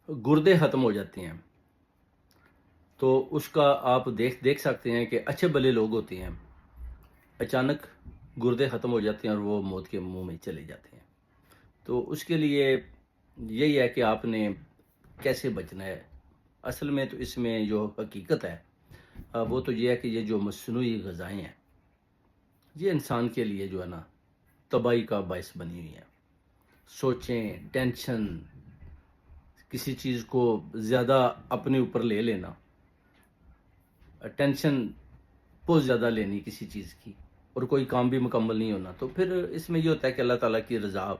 گردے ختم ہو جاتے ہیں تو اس کا آپ دیکھ سکتے ہیں کہ اچھے بھلے لوگ ہوتے ہیں، اچانک گردے ختم ہو جاتے ہیں اور وہ موت کے منہ میں چلے جاتے ہیں۔ تو اس کے لیے یہی ہے کہ آپ نے کیسے بچنا ہے۔ اصل میں تو اس میں جو حقیقت ہے وہ تو یہ ہے کہ یہ جو مصنوعی غذائیں ہیں یہ انسان کے لیے جو ہے نا تباہی کا باعث بنی ہوئی ہیں۔ سوچیں، ٹینشن، کسی چیز کو زیادہ اپنے اوپر لے لینا، ٹینشن بہت زیادہ لینی کسی چیز کی، اور کوئی کام بھی مکمل نہیں ہونا، تو پھر اس میں یہ ہوتا ہے کہ اللہ تعالیٰ کی رضا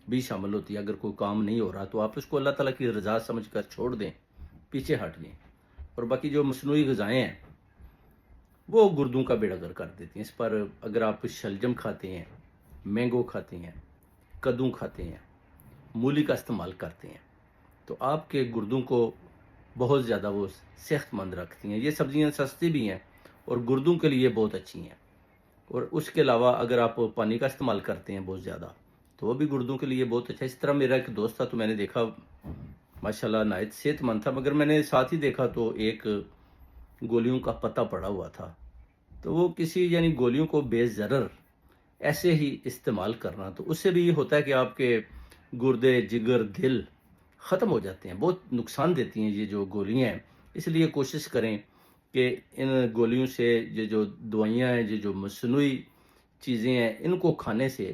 بھی شامل ہوتی ہے۔ اگر کوئی کام نہیں ہو رہا تو آپ اس کو اللہ تعالیٰ کی رضا سمجھ کر چھوڑ دیں، پیچھے ہٹ جائیں۔ اور باقی جو مصنوعی غذائیں ہیں وہ گردوں کا بیڑا گر کر دیتی ہیں۔ اس پر اگر آپ شلجم کھاتے ہیں، مینگو کھاتے ہیں، کدو کھاتے ہیں، مولی کا استعمال کرتے ہیں تو آپ کے گردوں کو بہت زیادہ وہ صحت مند رکھتی ہیں۔ یہ سبزیاں سستی بھی ہیں اور گردوں کے لیے بہت اچھی ہیں۔ اور اس کے علاوہ اگر آپ پانی کا استعمال کرتے ہیں بہت زیادہ تو وہ بھی گردوں کے لیے بہت اچھا ہے۔ اس طرح میرا ایک دوست تھا تو میں نے دیکھا ماشاءاللہ نہایت صحت مند تھا، مگر میں نے ساتھ ہی دیکھا تو ایک گولیوں کا پتہ پڑا ہوا تھا، تو وہ کسی یعنی گولیوں کو بے ضرر ایسے ہی استعمال کرنا، تو اس سے بھی یہ ہوتا ہے کہ آپ کے گردے، جگر، دل ختم ہو جاتے ہیں، بہت نقصان دیتی ہیں یہ جو گولیاں ہیں۔ اس لیے کوشش کریں کہ ان گولیوں سے یہ جو دوائیاں ہیں، یہ جو مصنوعی چیزیں ہیں، ان کو کھانے سے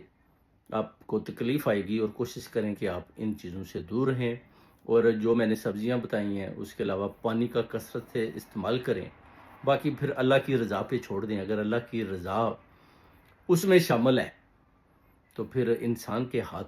آپ کو تکلیف آئے گی، اور کوشش کریں کہ آپ ان چیزوں سے دور رہیں۔ اور جو میں نے سبزیاں بتائی ہیں اس کے علاوہ پانی کا کثرت سے استعمال کریں۔ باقی پھر اللہ کی رضا پہ چھوڑ دیں۔ اگر اللہ کی رضا اس میں شامل ہے تو پھر انسان کے ہاتھ